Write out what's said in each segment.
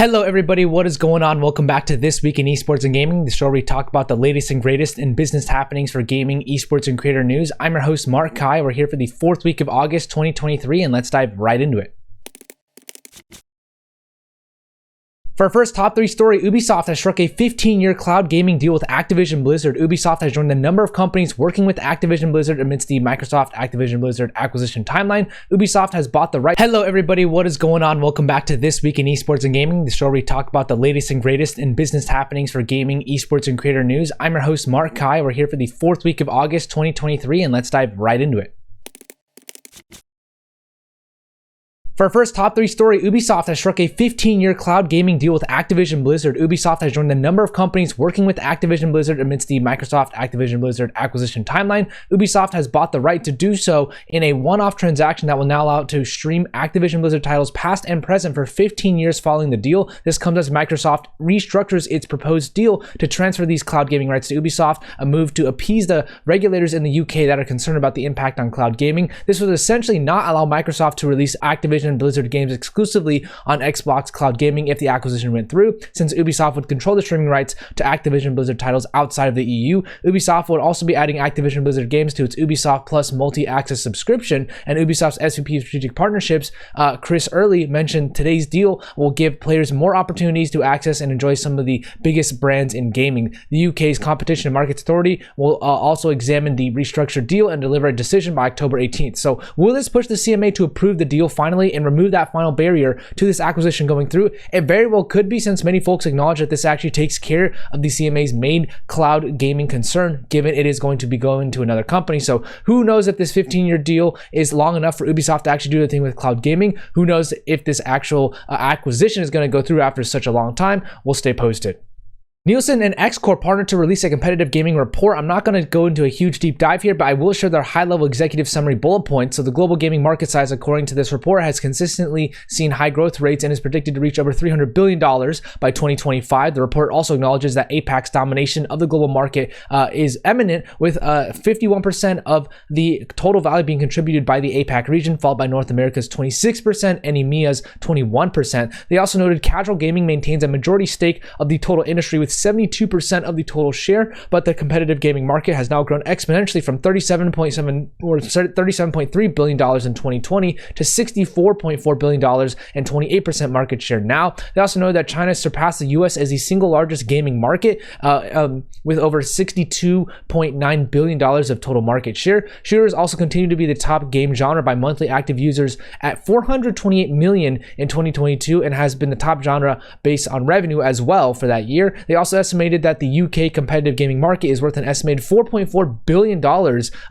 Hello everybody, what is going on? Welcome back to This Week in Esports and Gaming, the show where we talk about the latest and greatest in business happenings for gaming, esports, and creator news. I'm your host, 𝗠𝗿𝗶. We're here for the fourth week of August 2023, and let's dive right into it. For our first top 3 story, Ubisoft has struck a 15-year cloud gaming deal with Activision Blizzard. Ubisoft has joined the number of companies working with Activision Blizzard amidst the Microsoft Activision Blizzard acquisition timeline. Ubisoft has bought the right. Hello everybody, what is going on? Welcome back to This Week in Esports and Gaming, the show where we talk about the latest and greatest in business happenings for gaming, esports, and creator news. I'm your host, 𝗠𝗿𝗶. We're here for the fourth week of August 2023, and let's dive right into it. For our first top 3 story, Ubisoft has struck a 15-year cloud gaming deal with Activision Blizzard. Ubisoft has joined the number of companies working with Activision Blizzard amidst the Microsoft Activision Blizzard acquisition timeline. Ubisoft has bought the right to do so in a one-off transaction that will now allow it to stream Activision Blizzard titles past and present for 15 years following the deal. This comes as Microsoft restructures its proposed deal to transfer these cloud gaming rights to Ubisoft, a move to appease the regulators in the UK that are concerned about the impact on cloud gaming. This would essentially not allow Microsoft to release Activision Blizzard games exclusively on Xbox Cloud Gaming if the acquisition went through, since Ubisoft would control the streaming rights to Activision Blizzard titles outside of the EU. Ubisoft would also be adding Activision Blizzard games to its Ubisoft Plus multi-access subscription, and Ubisoft's SVP of Strategic Partnerships, Chris Early, mentioned today's deal will give players more opportunities to access and enjoy some of the biggest brands in gaming. The UK's Competition and Markets Authority will also examine the restructured deal and deliver a decision by October 18th. So will this push the CMA to approve the deal finally and remove that final barrier to this acquisition going through? It very well could be, since many folks acknowledge that this actually takes care of the CMA's main cloud gaming concern, given it is going to be going to another company. So who knows if this 15-year deal is long enough for Ubisoft to actually do the thing with cloud gaming? Who knows if this actual acquisition is going to go through after such a long time? We'll stay posted. Nielsen and X-Corp partnered to release a competitive gaming report. I'm not going to go into a huge deep dive here, but I will share their high-level executive summary bullet points. So the global gaming market size, according to this report, has consistently seen high growth rates and is predicted to reach over $300 billion by 2025. The report also acknowledges that APAC's domination of the global market is eminent, with 51% of the total value being contributed by the APAC region, followed by North America's 26% and EMEA's 21%. They also noted casual gaming maintains a majority stake of the total industry with 72% of the total share, but the competitive gaming market has now grown exponentially from $37.3 billion in 2020 to $64.4 billion and 28% market share now. They also know that China surpassed the US as the single largest gaming market with over $62.9 billion of total market share. Shooters also continue to be the top game genre by monthly active users at 428 million in 2022 and has been the top genre based on revenue as well for that year. They also estimated that the UK competitive gaming market is worth an estimated $4.4 billion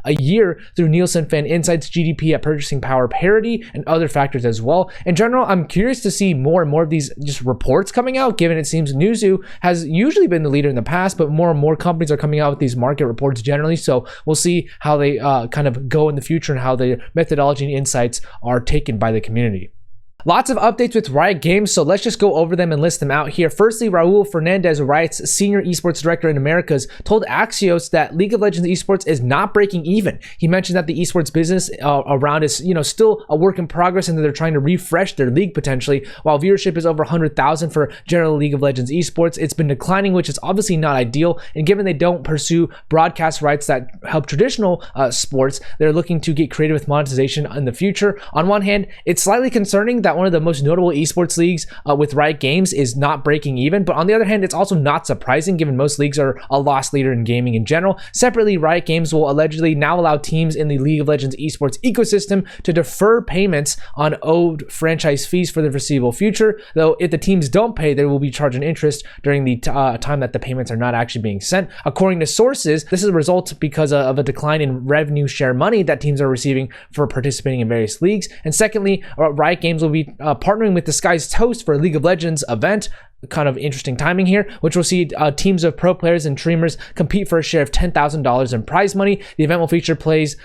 a year through Nielsen Fan Insights, GDP at purchasing power parity, and other factors as well. In general, I'm curious to see more and more of these just reports coming out, given it seems Newzoo has usually been the leader in the past, but more and more companies are coming out with these market reports generally. So we'll see how they kind of go in the future and how the methodology and insights are taken by the community. Lots of updates with Riot Games, so let's just go over them and list them out here. Firstly, Raul Fernandez, Riot's senior esports director in Americas, told Axios that League of Legends esports is not breaking even. He mentioned that the esports business around is, still a work in progress, and that they're trying to refresh their league potentially. While viewership is over 100,000 for general League of Legends esports, it's been declining, which is obviously not ideal. And given they don't pursue broadcast rights that help traditional sports, they're looking to get creative with monetization in the future. On one hand, it's slightly concerning that one of the most notable esports leagues with Riot Games is not breaking even, but on the other hand, it's also not surprising given most leagues are a loss leader in gaming in general. Separately, Riot Games will allegedly now allow teams in the League of Legends esports ecosystem to defer payments on owed franchise fees for the foreseeable future, though if the teams don't pay, they will be charged an interest during the time that the payments are not actually being sent. According to sources, this is a result because of a decline in revenue share money that teams are receiving for participating in various leagues. And secondly, Riot Games will be partnering with Disguised Toast for a League of Legends event. kind of interesting timing here, which will see teams of pro players and streamers compete for a share of $10,000 in prize money. The event will feature players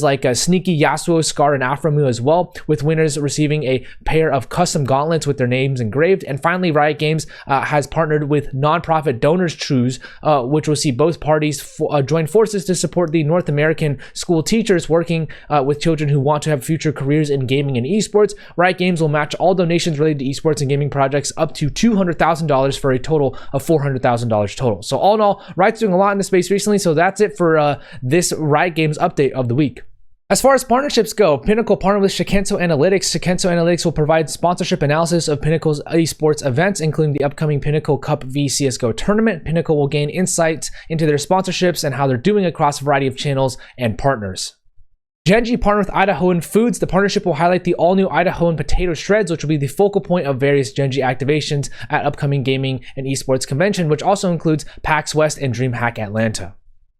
like Sneaky, Yasuo, Scar, and Afromu as well, with winners receiving a pair of custom gauntlets with their names engraved. And finally, Riot Games has partnered with nonprofit Donors Choose, which will see both parties join forces to support the North American school teachers working with children who want to have future careers in gaming and esports. Riot Games will match all donations related to esports and gaming projects up to $200,000 for a total of $400,000 total. So all in all, Riot's doing a lot in the space recently. So that's it for this Riot Games update of the week. As far as partnerships go, Pinnacle partnered with 𝗠𝗿 Analytics. 𝗠𝗿 Analytics will provide sponsorship analysis of Pinnacle's esports events, including the upcoming Pinnacle Cup v CSGO tournament. Pinnacle will gain insights into their sponsorships and how they're doing across a variety of channels and partners. Genji partnered with Idahoan Foods. The partnership will highlight the all-new Idahoan potato shreds, which will be the focal point of various Genji activations at upcoming gaming and esports convention, which also includes PAX West and DreamHack Atlanta.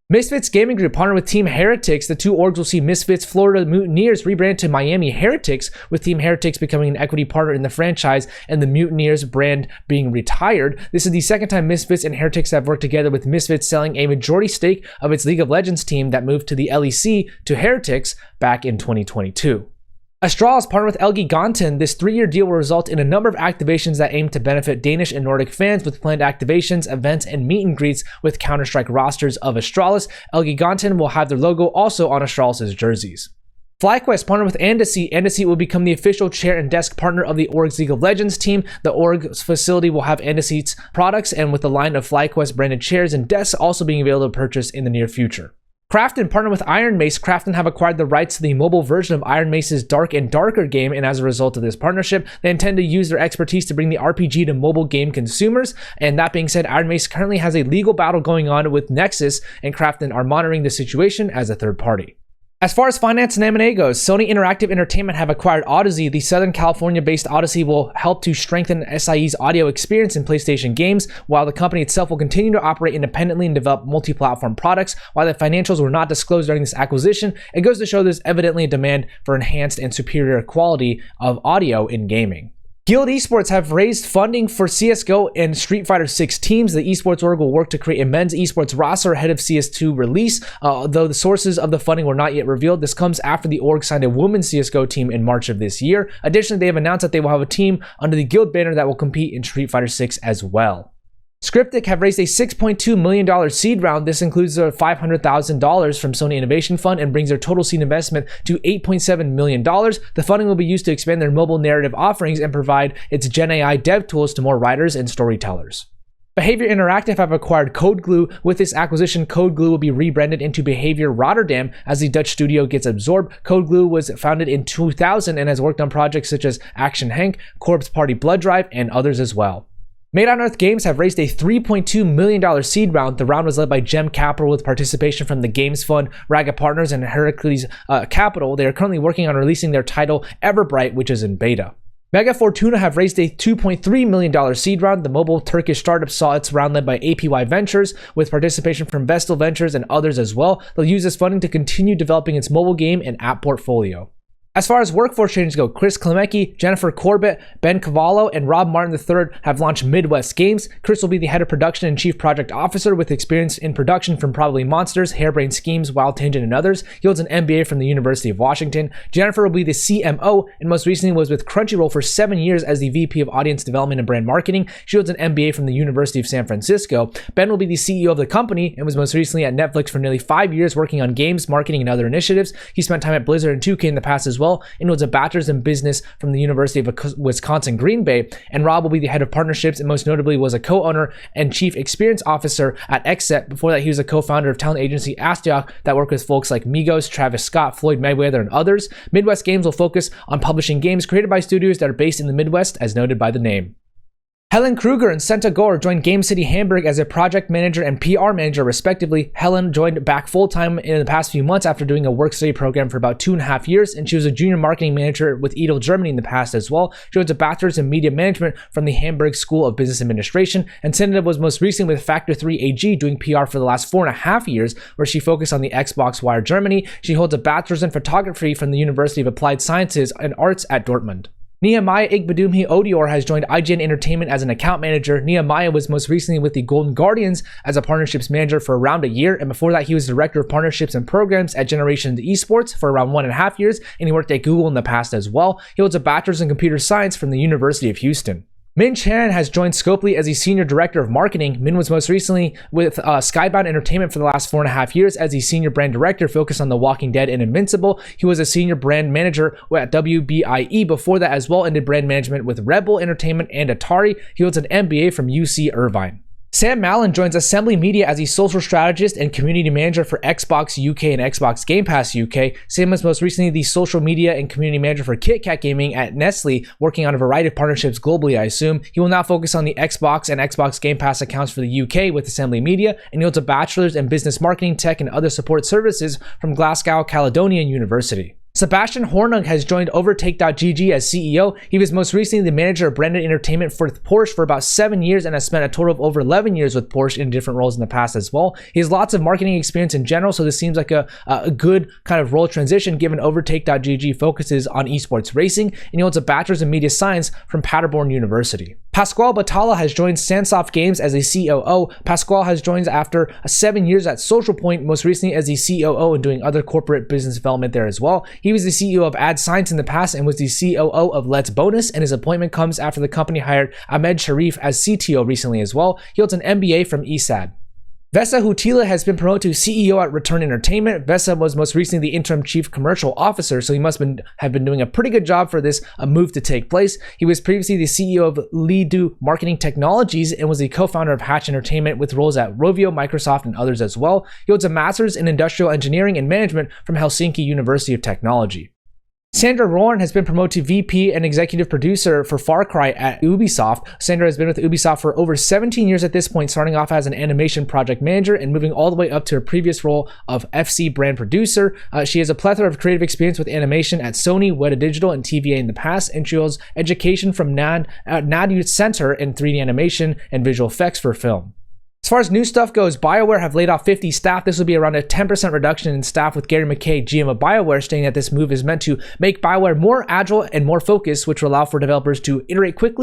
Misfits Gaming Group partnered with Team Heretics. The two orgs will see Misfits Florida Mutineers rebranded to Miami Heretics, with Team Heretics becoming an equity partner in the franchise and the Mutineers brand being retired. This is the second time Misfits and Heretics have worked together, with Misfits selling a majority stake of its League of Legends team that moved to the LEC to Heretics back in 2022. Astralis partnered with 𝗠𝗿𝗖𝗶. This 3-year deal will result in a number of activations that aim to benefit Danish and Nordic fans, with planned activations, events, and meet and greets with Counter-Strike rosters of Astralis. 𝗠𝗿𝗖𝗶 will have their logo also on Astralis' jerseys. FlyQuest partnered with Andeseat. Andeseat will become the official chair and desk partner of the org's League of Legends team. The org's facility will have Andeseat's products, and with the line of FlyQuest branded chairs and desks also being available to purchase in the near future. Krafton partnered with Iron Mace. Krafton have acquired the rights to the mobile version of Iron Mace's Dark and Darker game, and as a result of this partnership, they intend to use their expertise to bring the RPG to mobile game consumers. And that being said, Iron Mace currently has a legal battle going on with Nexus, and Krafton are monitoring the situation as a third party. As far as finance and M&A goes, Sony Interactive Entertainment have acquired Odyssey. The Southern California-based Odyssey will help to strengthen SIE's audio experience in PlayStation games, while the company itself will continue to operate independently and develop multi-platform products. While the financials were not disclosed during this acquisition, it goes to show there's evidently a demand for enhanced and superior quality of audio in gaming. Guild Esports have raised funding for CSGO and Street Fighter 6 teams. The esports org will work to create a men's esports roster ahead of CS2 release, though the sources of the funding were not yet revealed. This comes after the org signed a women's CSGO team in March of this year. Additionally, they have announced that they will have a team under the Guild banner that will compete in Street Fighter 6 as well. Scriptic have raised a $6.2 million seed round. This includes $500,000 from Sony Innovation Fund and brings their total seed investment to $8.7 million. The funding will be used to expand their mobile narrative offerings and provide its Gen AI dev tools to more writers and storytellers. Behavior Interactive have acquired Code Glue. With this acquisition, Code Glue will be rebranded into Behavior Rotterdam as the Dutch studio gets absorbed. Code Glue was founded in 2000 and has worked on projects such as Action Hank, Corpse Party Blood Drive, and others as well. Made on Earth Games have raised a $3.2 million seed round. The round was led by Gem Capital with participation from the Games Fund, Raga Partners, and Heracles Capital. They are currently working on releasing their title Everbright, which is in beta. Mega Fortuna have raised a $2.3 million seed round. The mobile Turkish startup saw its round led by APY Ventures with participation from Vestal Ventures and others as well. They'll use this funding to continue developing its mobile game and app portfolio. As far as workforce changes go, Chris Klemecki, Jennifer Corbett, Ben Cavallo, and Rob Martin III have launched Midwest Games. Chris will be the head of production and chief project officer with experience in production from Probably Monsters, Harebrained Schemes, Wild Tangent, and others. He holds an MBA from the University of Washington. Jennifer will be the CMO and most recently was with Crunchyroll for 7 years as the VP of Audience Development and Brand Marketing. She holds an MBA from the University of San Francisco. Ben will be the CEO of the company and was most recently at Netflix for nearly 5 years working on games, marketing, and other initiatives. He spent time at Blizzard and 2K in the past as well, and was a bachelor's in business from the University of Wisconsin Green Bay. And Rob will be the head of partnerships and most notably was a co-owner and chief experience officer at Xset. Before that, he was a co-founder of talent agency Astioch that worked with folks like Migos, Travis Scott, Floyd Mayweather, and others. Midwest Games will focus on publishing games created by studios that are based in the Midwest, as noted by the name. Helen Kruger and Senta Gore joined Game City Hamburg as a project manager and PR manager, respectively. Helen joined back full-time in the past few months after doing a work-study program for about 2.5 years, and she was a junior marketing manager with Edel Germany in the past as well. She holds a bachelor's in media management from the Hamburg School of Business Administration, and Senta was most recently with Factor 3 AG doing PR for the last 4.5 years, where she focused on the Xbox Wire Germany. She holds a bachelor's in photography from the University of Applied Sciences and Arts at Dortmund. 𝗠𝗿 𝗖𝗶 has joined IGN Entertainment as an account manager. Nehemiah was most recently with the Golden Guardians as a partnerships manager for around a year, and before that he was director of partnerships and programs at Generation Esports for around 1.5 years, and he worked at Google in the past as well. He holds a bachelor's in computer science from the University of Houston. Min Chan has joined Scopely as the Senior Director of Marketing. Min was most recently with Skybound Entertainment for the last 4.5 years as the Senior Brand Director focused on The Walking Dead and Invincible. He was a Senior Brand Manager at WBIE before that as well, and did brand management with Red Bull Entertainment and Atari. He holds an MBA from UC Irvine. Sam Mallon joins Assembly Media as the social strategist and community manager for Xbox UK and Xbox Game Pass UK. Sam was most recently the social media and community manager for KitKat Gaming at Nestle, working on a variety of partnerships globally, I assume. He will now focus on the Xbox and Xbox Game Pass accounts for the UK with Assembly Media, and he holds a bachelor's in business marketing, tech, and other support services from Glasgow Caledonian University. Sebastian Hornung has joined Overtake.gg as CEO. He was most recently the manager of branded entertainment for Porsche for about 7 years and has spent a total of over 11 years with Porsche in different roles in the past as well. He has lots of marketing experience in general, so this seems like a good kind of role transition given Overtake.gg focuses on esports racing, and he holds a bachelor's in media science from Paderborn University. Pasquale Batalla has joined Sansoft Games as a COO. Pasquale has joined after 7 years at Social Point, most recently as the COO and doing other corporate business development there as well. He was the CEO of Ad Science in the past and was the COO of Let's Bonus, and his appointment comes after the company hired Ahmed Sharif as CTO recently as well. He holds an MBA from ESAD. 𝗠𝗿 𝗖𝗶 has been promoted to CEO at Return Entertainment. 𝗠𝗿 was most recently the interim chief commercial officer, so he must have been doing a pretty good job for this move to take place. He was previously the CEO of Lido Marketing Technologies and was the co-founder of Hatch Entertainment with roles at Rovio, Microsoft, and others as well. He holds a master's in industrial engineering and management from Helsinki University of Technology. Sandra Roarn has been promoted to VP and executive producer for Far Cry at Ubisoft. Sandra has been with Ubisoft for over 17 years at this point, starting off as an animation project manager and moving all the way up to her previous role of FC brand producer. She has a plethora of creative experience with animation at Sony, Weta Digital, and TVA in the past, and she holds education from NAD Youth Center in 3D animation and visual effects for film. As far as new stuff goes, BioWare have laid off 50 staff. This will be around a 10% reduction in staff, with Gary McKay, GM of BioWare, stating that this move is meant to make BioWare more agile and more focused, which will allow for developers to iterate quickly